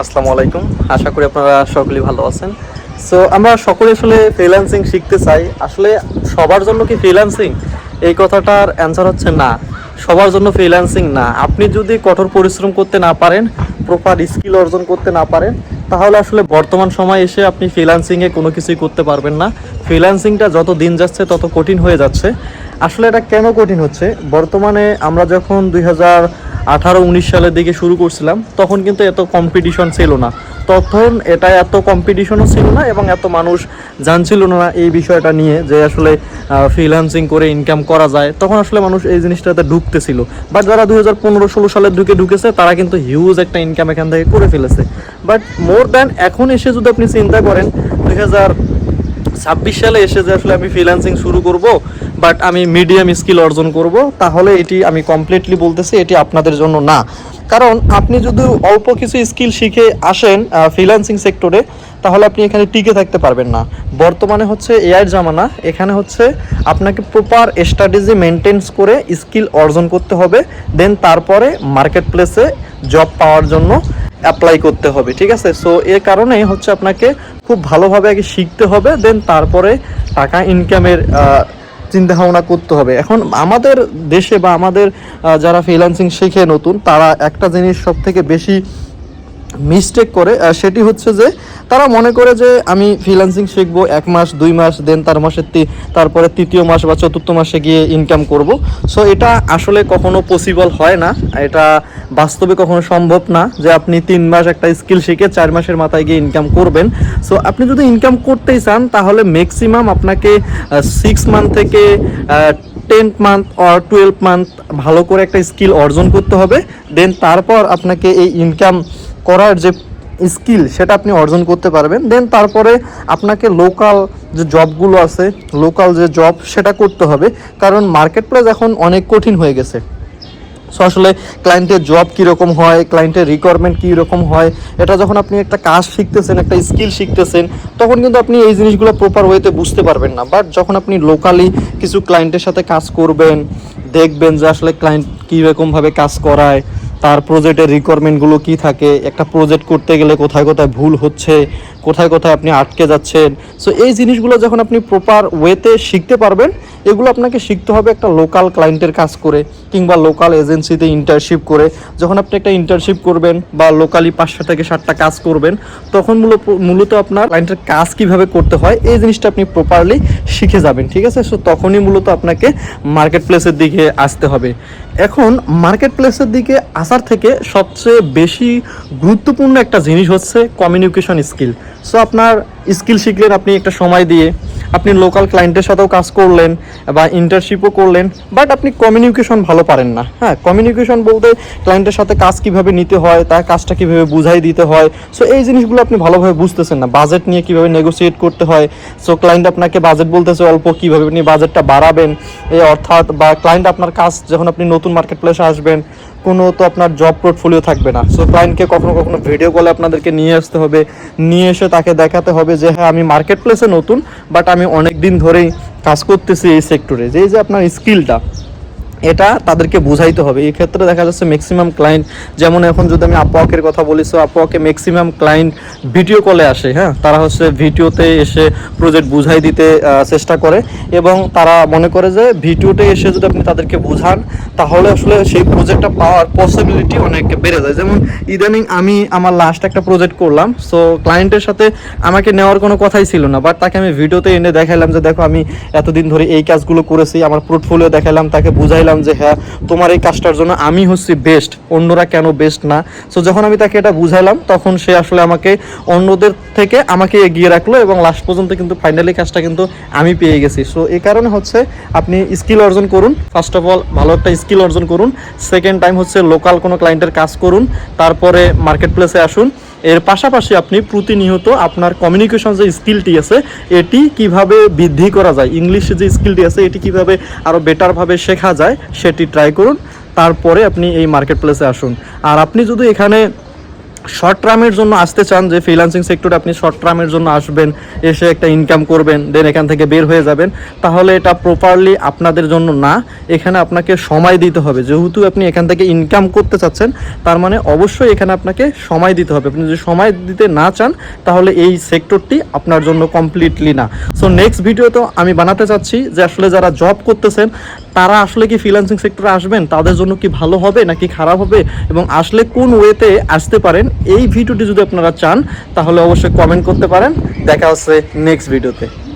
আসসালামু আলাইকুম, আশা করি আপনারা সকলেই ভালো আছেন। সো আমরা সকলে আসলে ফ্রিল্যান্সিং শিখতে চাই। আসলে সবার জন্য কি ফ্রিল্যান্সিং? এই কথাটার অ্যান্সার হচ্ছে না, সবার জন্য ফ্রিল্যান্সিং না। আপনি যদি কঠোর পরিশ্রম করতে না পারেন, প্রপার স্কিল অর্জন করতে না পারেন, তাহলে আসলে বর্তমান সময় এসে আপনি ফ্রিল্যান্সিংয়ে কোনো কিছুই করতে পারবেন না। ফ্রিল্যান্সিংটা যত দিন যাচ্ছে তত কঠিন হয়ে যাচ্ছে। আসলে এটা কেন কঠিন হচ্ছে? বর্তমানে আমরা যখন 2018-19 সালের দিকে শুরু করছিলাম, তখন কিন্তু এত কম্পিটিশন ছিল না। তখন এটা এত কম্পিটিশনও ছিল না এবং এত মানুষ জানছিল না এই বিষয়টা নিয়ে যে আসলে ফ্রিল্যান্সিং করে ইনকাম করা যায়। তখন আসলে মানুষ এই জিনিসটাতে ঢুকতেছিল। বাট যারা 2015-16 সালের ঢুকেছে তারা কিন্তু হিউজ একটা ইনকাম এখান থেকে করে ফেলেছে। বাট মোর দ্যান এখন এসে যদি আপনি চিন্তা করেন 2026 সালে এসে যে আসলে আমি ফ্রিল্যান্সিং শুরু করব, বাট আমি মিডিয়াম স্কিল অর্জন করব, তাহলে এটি আমি কমপ্লিটলি বলতেছি এটি আপনাদের জন্য না। কারণ আপনি যদি অল্প কিছু স্কিল শিখে আসেন ফ্রিল্যান্সিং সেক্টরে, তাহলে আপনি এখানে টিকে থাকতে পারবেন না। বর্তমানে হচ্ছে এআইয়ের জামানা। এখানে হচ্ছে আপনাকে প্রপার স্ট্র্যাটেজি মেনটেন্স করে স্কিল অর্জন করতে হবে, দেন তারপরে মার্কেট প্লেসে জব পাওয়ার জন্য অ্যাপ্লাই করতে হবে। ঠিক আছে? সো এর কারণে হচ্ছে আপনাকে খুব ভালোভাবে আগে শিখতে হবে, দেন তারপরে টাকা ইনকামের চিন্তা ভাবনা করতে হবে। এখন আমাদের দেশে বা আমাদের যারা ফ্রিল্যান্সিং শিখে নতুন, তারা একটা জিনিস সব থেকে বেশি মিস্টেক করে, সেটি হচ্ছে যে তারা মনে করে যে আমি ফ্রিল্যান্সিং শিখবো 1 মাস 2 মাস, দেন তারপরে তৃতীয় মাস বা চতুর্থ মাসে গিয়ে ইনকাম করব। সো এটা আসলে কখনো পসিবল হয় না, এটা বাস্তবে কখনো সম্ভব না যে আপনি 3 মাস একটা স্কিল শিখে 4 মাসের মাথায় গিয়ে ইনকাম করবেন। সো আপনি যদি ইনকাম করতেই চান, তাহলে ম্যাক্সিমাম আপনাকে 6 মান্থ থেকে 10 মান্থ অর 12 মান্থ ভালো করে একটা স্কিল অর্জন করতে হবে। দেন তারপর আপনাকে এই ইনকাম করার যে স্কিল সেটা আপনি অর্জন করতে পারবেন। দেন তারপরে আপনাকে লোকাল যে জবগুলো আছে, লোকাল যে জব সেটা করতে হবে। কারণ মার্কেট প্লেস এখন অনেক কঠিন হয়ে গেছে। সো আসলে ক্লায়েন্টের জব কীরকম হয়, ক্লায়েন্টের রিকোয়ারমেন্ট কীরকম হয়, এটা যখন আপনি একটা কাজ শিখতেছেন, একটা স্কিল শিখতেছেন, তখন কিন্তু আপনি এই জিনিসগুলো প্রপার ওয়েতে বুঝতে পারবেন না। বাট যখন আপনি লোকালি কিছু ক্লায়েন্টের সাথে কাজ করবেন, দেখবেন যে আসলে ক্লায়েন্ট কীরকমভাবে কাজ করায়, তার প্রজেক্টের রিকোয়ারমেন্টগুলো কী থাকে, একটা প্রজেক্ট করতে গেলে কোথায় কোথায় ভুল হচ্ছে, কোথায় কোথায় আপনি আটকে যাচ্ছেন। সো এই জিনিসগুলো যখন আপনি প্রপার ওয়েতে শিখতে পারবেন, এগুলো আপনাকে শিখতে হবে একটা লোকাল ক্লায়েন্টের কাজ করে কিংবা লোকাল এজেন্সিতে ইন্টার্নশিপ করে। যখন আপনি একটা ইন্টার্নশিপ করবেন বা লোকালি 5টা থেকে 7টা কাজ করবেন, তখন মূলত আপনার ক্লায়েন্টের কাজ কিভাবে করতে হয় এই জিনিসটা আপনি প্রপারলি শিখে যাবেন। ঠিক আছে? সো তখনই মূলত আপনাকে মার্কেট প্লেসের দিকে আসতে হবে। এখন মার্কেট প্লেসের দিকে আসার থেকে সবচেয়ে বেশি গুরুত্বপূর্ণ একটা জিনিস হচ্ছে কমিউনিকেশন স্কিল। সো আপনার স্কিল শিখলেন আপনি একটা সময় দিয়ে, আপনি লোকাল ক্লায়েন্টের সাথেও কাজ করলেন বা ইন্টার্নশিপও করলেন, বাট আপনি কমিউনিকেশন ভালো পারেন না। হ্যাঁ, কমিউনিকেশন বলতে ক্লায়েন্টের সাথে কাজ কিভাবে নিতে হয়, তার কাজটা কিভাবে বুঝাই দিতে হয়। সো এই জিনিসগুলো আপনি ভালোভাবে বুঝতেছেন না। বাজেট নিয়ে কিভাবে নেগোসিয়েট করতে হয়, সো ক্লায়েন্ট আপনাকে বাজেট বলতেছে অল্প, কিভাবে আপনি বাজেটটা বাড়াবেন, এই অর্থাৎ বা ক্লায়েন্ট আপনার কাজ যখন আপনি নতুন মার্কেট প্লেসে আসবেন, কোনো তো আপনার জব পোর্টফোলিও থাকবে না। সো ক্লায়েন্টকে কখনো কখনো ভিডিও কলে আপনাদেরকে নিয়ে আসতে হবে, নিয়ে এসে তাকে দেখাতে হবে যে হ্যাঁ আমি মার্কেট প্লেসে নতুন, বাট আমি অনেক দিন ধরেই কাজ করতেছি এই সেক্টরে, যে আপনার স্কিলটা এটা তাদেরকে বুঝাইতে হবে। এই ক্ষেত্রে দেখা যাচ্ছে ম্যাক্সিমাম ক্লায়েন্ট, যেমন এখন যদি আমি আপওয়ার্কের কথা বলি, সো আপওয়ার্কে ম্যাক্সিমাম ক্লায়েন্ট ভিডিও কলে আসে। হ্যাঁ, তারা হচ্ছে ভিডিওতে এসে প্রজেক্ট বুঝাই দিতে চেষ্টা করে এবং তারা মনে করে যে ভিডিওতে এসে যদি আপনি তাদেরকে বুঝান, তাহলে আসলে সেই প্রজেক্টটা পাওয়ার পসিবিলিটি অনেক বেড়ে যায়। যেমন ইদানিং আমি আমার লাস্ট একটা প্রজেক্ট করলাম, সো ক্লায়েন্টের সাথে আমাকে নেওয়ার কোনো কথাই ছিল না, বাট তাকে আমি ভিডিওতে এনে দেখাইলাম যে দেখো আমি এতদিন ধরে এই কাজগুলো করেছি, আমার পোর্টফোলিও দেখাইলাম, তাকে বুঝাইলাম যে হ্যাঁ তোমার এই কাজটার জন্য আমি হচ্ছি বেস্ট, অন্যরা কেন বেস্ট না। সো যখন আমি তাকে এটা বুঝাইলাম, তখন সে আসলে আমাকে অন্যদের থেকে আমাকে এগিয়ে রাখলো এবং লাস্ট পর্যন্ত কিন্তু ফাইনালি কাজটা কিন্তু আমি পেয়ে গেছি। সো এই কারণে হচ্ছে আপনি স্কিল অর্জন করুন। ফার্স্ট অফ অল ভালো একটা স্কিল অর্জন করুন। সেকেন্ড টাইম হচ্ছে লোকাল কোনো ক্লায়েন্টের কাজ করুন, তারপরে মার্কেট প্লেসে আসুন। এর পাশাপাশি আপনি প্রতিনিয়ত আপনার কমিউনিকেশন যে স্কিলটি আছে এটি কিভাবে বৃদ্ধি করা যায়, ইংলিশে যে স্কিলটি আছে এটি কিভাবে আরও বেটারভাবে শেখা যায় সেটি ট্রাই করুন। তারপরে আপনি এই মার্কেট প্লেসে আসুন। আর আপনি যদি এখানে শর্ট টার্মের জন্য আসতে চান, যে ফ্রিল্যান্সিং সেক্টরে আপনি শর্ট টার্মের জন্য আসবেন, এসে একটা ইনকাম করবেন, দেন এখান থেকে বের হয়ে যাবেন, তাহলে এটা প্রপারলি আপনাদের জন্য না। এখানে আপনাকে সময় দিতে হবে। যেহেতু আপনি এখান থেকে ইনকাম করতে চাচ্ছেন, তার মানে অবশ্যই এখানে আপনাকে সময় দিতে হবে। আপনি যদি সময় দিতে না চান, তাহলে এই সেক্টরটি আপনার জন্য কমপ্লিটলি না। সো নেক্সট ভিডিওতে আমি বানাতে চাচ্ছি যে আসলে যারা জব করতেছেন তারা আসলে কি ফ্রিল্যান্সিং সেক্টরে আসবেন, তাদের জন্য কি ভালো হবে নাকি খারাপ হবে, এবং আসলে কোন ওয়েতে আসতে পারেন। এই ভিডিওটি যদি আপনারা চান তাহলে অবশ্যই কমেন্ট করতে পারেন। দেখা হচ্ছে নেক্সট ভিডিওতে।